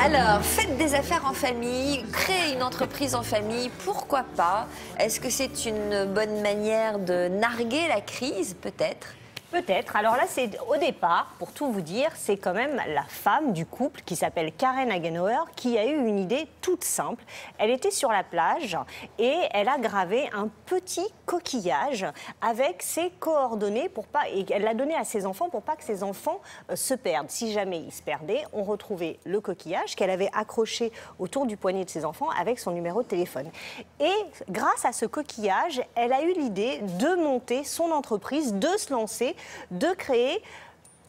Alors, faites des affaires en famille, créez une entreprise en famille, pourquoi pas? Est-ce que c'est une bonne manière de narguer la crise, peut-être? Peut-être. Alors là, c'est au départ, pour tout vous dire, c'est quand même la femme du couple qui s'appelle Karen Hagenauer qui a eu une idée toute simple. Elle était sur la plage et elle a gravé un petit coquillage avec ses coordonnées et elle l'a donné à ses enfants pour pas que ses enfants se perdent. Si jamais ils se perdaient, on retrouvait le coquillage qu'elle avait accroché autour du poignet de ses enfants avec son numéro de téléphone. Et grâce à ce coquillage, elle a eu l'idée de monter son entreprise, de se lancer, de créer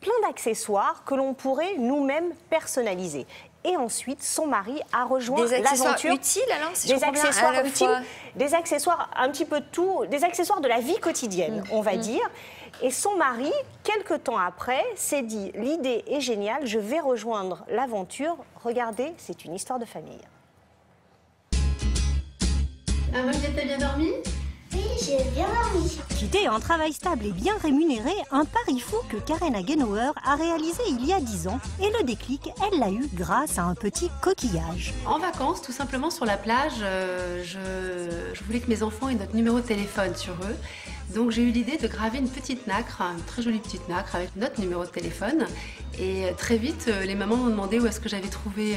plein d'accessoires que l'on pourrait nous-mêmes personnaliser. Et ensuite, son mari a rejoint l'aventure. Des accessoires utiles, alors, si des accessoires utiles, des accessoires un petit peu de tout, des accessoires de la vie quotidienne, on va dire. Et son mari, quelque temps après, s'est dit, l'idée est géniale, je vais rejoindre l'aventure. Regardez, c'est une histoire de famille. Moquette, t'as bien dormi ? Oui, j'ai bien dormi. Quitter un travail stable et bien rémunéré, un pari fou que Karen Hagenauer a réalisé il y a 10 ans. Et le déclic, elle l'a eu grâce à un petit coquillage. En vacances, tout simplement sur la plage, je voulais que mes enfants aient notre numéro de téléphone sur eux. Donc j'ai eu l'idée de graver une petite nacre, une très jolie petite nacre avec notre numéro de téléphone. Et très vite, les mamans m'ont demandé où est-ce que j'avais trouvé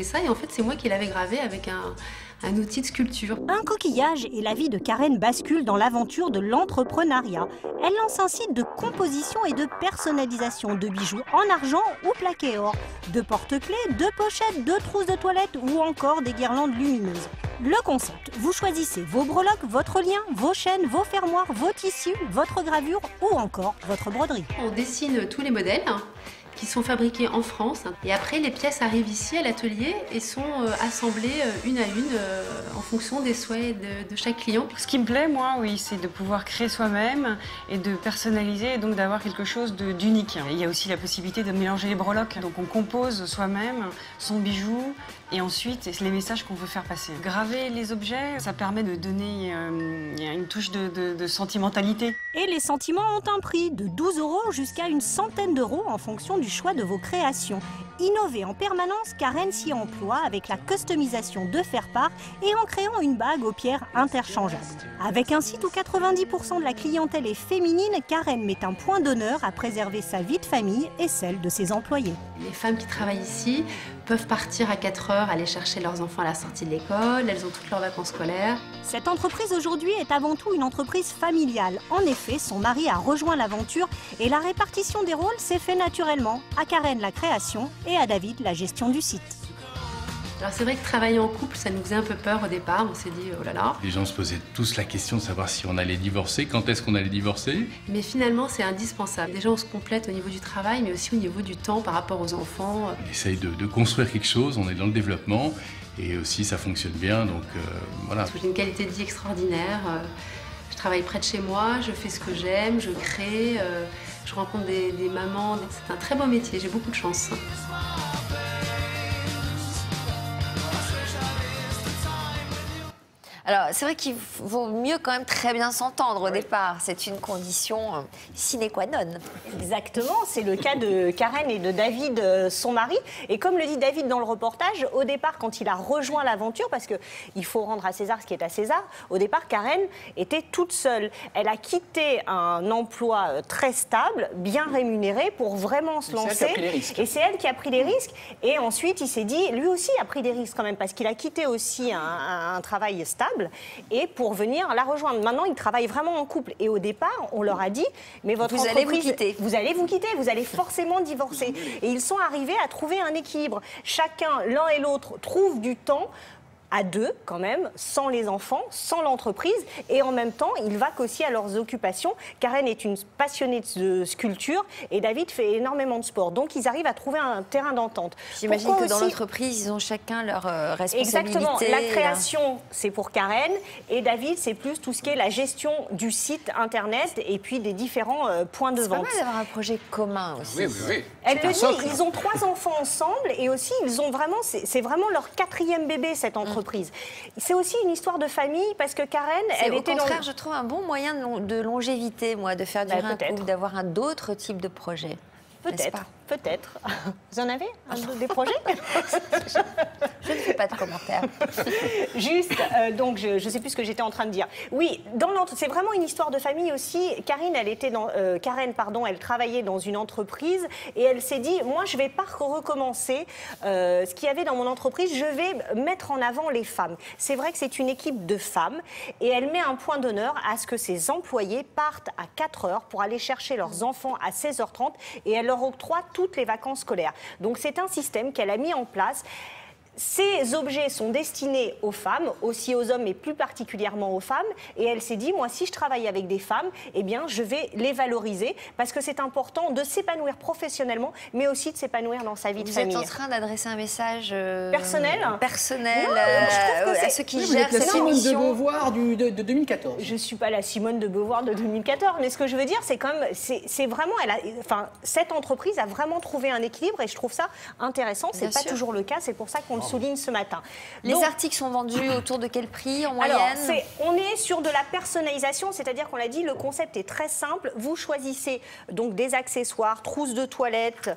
ça. Et en fait, c'est moi qui l'avais gravé avec un outil de sculpture. Un coquillage et la vie de Karen bascule dans l'aventure de l'entrepreneuriat. Elle lance un site de composition et de personnalisation de bijoux en argent ou plaqué or, de porte-clés, de pochettes, de trousses de toilette ou encore des guirlandes lumineuses. Le concept, vous choisissez vos breloques, votre lien, vos chaînes, vos fermoirs, vos tissus, votre gravure ou encore votre broderie. On dessine tous les modèles qui sont fabriqués en France. Et après, les pièces arrivent ici à l'atelier et sont assemblées une à une en fonction des souhaits de chaque client. Ce qui me plaît, moi, oui, c'est de pouvoir créer soi-même et de personnaliser et donc d'avoir quelque chose d'unique. Il y a aussi la possibilité de mélanger les breloques. Donc on compose soi-même son bijou et ensuite les messages qu'on veut faire passer. Graver les objets, ça permet de donner une touche de sentimentalité. Et les sentiments ont un prix de 12 € jusqu'à une centaine d'euros en fonction du choix de vos créations. Innover en permanence, Karen s'y emploie avec la customisation de faire-part et en créant une bague aux pierres interchangeables. Avec un site où 90% de la clientèle est féminine, Karen met un point d'honneur à préserver sa vie de famille et celle de ses employés. Les femmes qui travaillent ici peuvent partir à 4 heures, aller chercher leurs enfants à la sortie de l'école, elles ont toutes leurs vacances scolaires. Cette entreprise aujourd'hui est avant tout une entreprise familiale. En effet, son mari a rejoint l'aventure et la répartition des rôles s'est fait naturellement. À Karen la création et à David la gestion du site. Alors c'est vrai que travailler en couple, ça nous faisait un peu peur au départ, on s'est dit oh là là. Les gens se posaient tous la question de savoir si on allait divorcer, quand est-ce qu'on allait divorcer. Mais finalement c'est indispensable. Déjà on se complète au niveau du travail, mais aussi au niveau du temps par rapport aux enfants. On essaye de construire quelque chose, on est dans le développement et aussi ça fonctionne bien, donc voilà. J'ai une qualité de vie extraordinaire, je travaille près de chez moi, je fais ce que j'aime, je crée, je rencontre des mamans, c'est un très beau métier, j'ai beaucoup de chance. Alors, c'est vrai qu'il vaut mieux quand même très bien s'entendre au départ. C'est une condition sine qua non. Exactement, c'est le cas de Karen et de David, son mari. Et comme le dit David dans le reportage, au départ, quand il a rejoint l'aventure, parce qu'il faut rendre à César ce qui est à César, au départ, Karen était toute seule. Elle a quitté un emploi très stable, bien rémunéré, pour vraiment se lancer. Et c'est elle qui a pris les risques. Et ensuite, il s'est dit, lui aussi a pris des risques quand même, parce qu'il a quitté aussi un travail stable. Et pour venir la rejoindre. Maintenant, ils travaillent vraiment en couple. Et au départ, on leur a dit, mais votre entreprise, vous allez vous quitter, vous allez forcément divorcer. Et ils sont arrivés à trouver un équilibre. Chacun, l'un et l'autre, trouve du temps à deux quand même, sans les enfants, sans l'entreprise, et en même temps, ils vaquent aussi à leurs occupations. Karen est une passionnée de sculpture et David fait énormément de sport. Donc, ils arrivent à trouver un terrain d'entente. J'imagine que dans l'entreprise, ils ont chacun leur responsabilité. Exactement. La création, c'est pour Karen, et David, c'est plus tout ce qui est la gestion du site Internet et puis des différents points de vente. C'est pas mal d'avoir un projet commun aussi. Oui. Elle le dit, ils ont 3 enfants ensemble et aussi, ils ont vraiment, c'est vraiment leur 4e bébé, cette entreprise. C'est aussi une histoire de famille parce que Karen, elle était... Au contraire, je trouve un bon moyen de longévité, moi, de faire durer un couple, d'avoir un d'autres types de projets. Peut-être. Peut-être. Vous en avez des projets? Je ne fais pas de commentaires. Juste, donc je ne sais plus ce que j'étais en train de dire. Oui, c'est vraiment une histoire de famille aussi. Karen, elle travaillait dans une entreprise et elle s'est dit, moi je ne vais pas recommencer ce qu'il y avait dans mon entreprise, je vais mettre en avant les femmes. C'est vrai que c'est une équipe de femmes et elle met un point d'honneur à ce que ses employés partent à 4 heures pour aller chercher leurs enfants à 16h30 et elle leur octroie toutes les vacances scolaires. Donc c'est un système qu'elle a mis en place. Ces objets sont destinés aux femmes, aussi aux hommes, mais plus particulièrement aux femmes. Et elle s'est dit, moi, si je travaille avec des femmes, eh bien, je vais les valoriser parce que c'est important de s'épanouir professionnellement, mais aussi de s'épanouir dans sa vie de famille. Vous êtes en train d'adresser un message personnel à ceux qui gèrent cette cette émission. émission. Simone de Beauvoir de 2014. Je ne suis pas la Simone de Beauvoir de 2014, mais ce que je veux dire, c'est quand même, c'est vraiment, cette entreprise a vraiment trouvé un équilibre et je trouve ça intéressant. C'est pas toujours le cas, c'est pour ça qu'on le souligne ce matin. Les articles sont vendus autour de quel prix en moyenne? Alors, on est sur de la personnalisation, c'est-à-dire qu'on l'a dit, le concept est très simple. Vous choisissez donc des accessoires, trousse de toilette,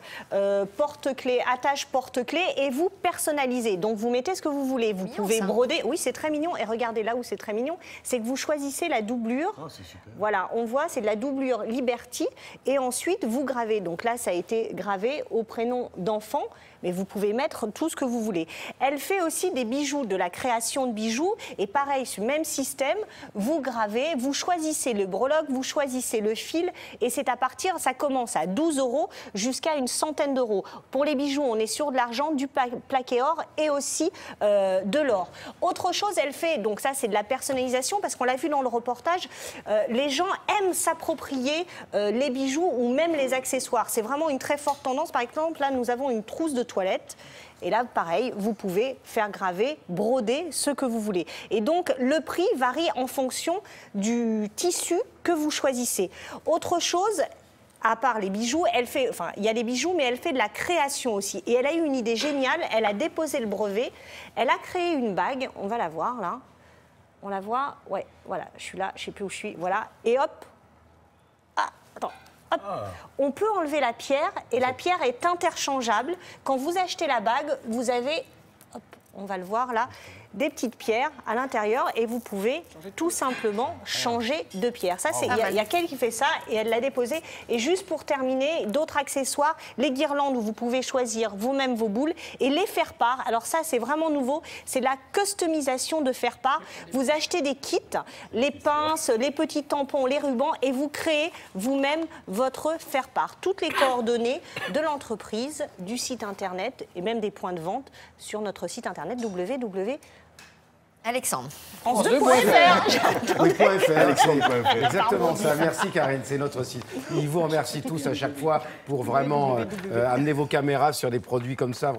porte-clés, attache porte-clés et vous personnalisez. Donc vous mettez ce que vous voulez. Vous pouvez broder. Oui, c'est très mignon. Et regardez là où c'est très mignon, c'est que vous choisissez la doublure. Oh, c'est super. Voilà, on voit, c'est de la doublure Liberty. Et ensuite, vous gravez. Donc là, ça a été gravé au prénom d'enfant. Mais vous pouvez mettre tout ce que vous voulez. Elle fait aussi des bijoux, de la création de bijoux. Et pareil, ce même système, vous gravez, vous choisissez le breloque, vous choisissez le fil. Et c'est à partir, ça commence à 12 € jusqu'à une centaine d'euros. Pour les bijoux, on est sur de l'argent, du plaqué or et aussi de l'or. Autre chose, elle fait, donc ça c'est de la personnalisation, parce qu'on l'a vu dans le reportage, les gens aiment s'approprier les bijoux ou même les accessoires. C'est vraiment une très forte tendance. Par exemple, là, nous avons une trousse de toilette. Et là, pareil, vous pouvez faire graver, broder ce que vous voulez. Et donc, le prix varie en fonction du tissu que vous choisissez. Autre chose, à part les bijoux, il y a les bijoux, mais elle fait de la création aussi. Et elle a eu une idée géniale, elle a déposé le brevet, elle a créé une bague, on va la voir là. On la voit, ouais, voilà, je suis là, je ne sais plus où je suis, voilà. Et hop, attends. Hop. On peut enlever la pierre et la pierre est interchangeable. Quand vous achetez la bague, vous avez, hop, on va le voir là, des petites pierres à l'intérieur et vous pouvez tout simplement changer de pierre. Ça, il y a quelqu'un qui fait ça et elle l'a déposé. Et juste pour terminer, d'autres accessoires, les guirlandes où vous pouvez choisir vous-même vos boules et les faire-part. Alors ça, c'est vraiment nouveau. C'est la customisation de faire-part. Vous achetez des kits, les pinces, les petits tampons, les rubans et vous créez vous-même votre faire-part. Toutes les coordonnées de l'entreprise, du site internet et même des points de vente sur notre site internet www. Alexandre. France2.fr. Alexandre.fr. Exactement ça. Merci Karine, c'est notre site. Il vous remercie tous à chaque fois pour vraiment amener vos caméras sur des produits comme ça.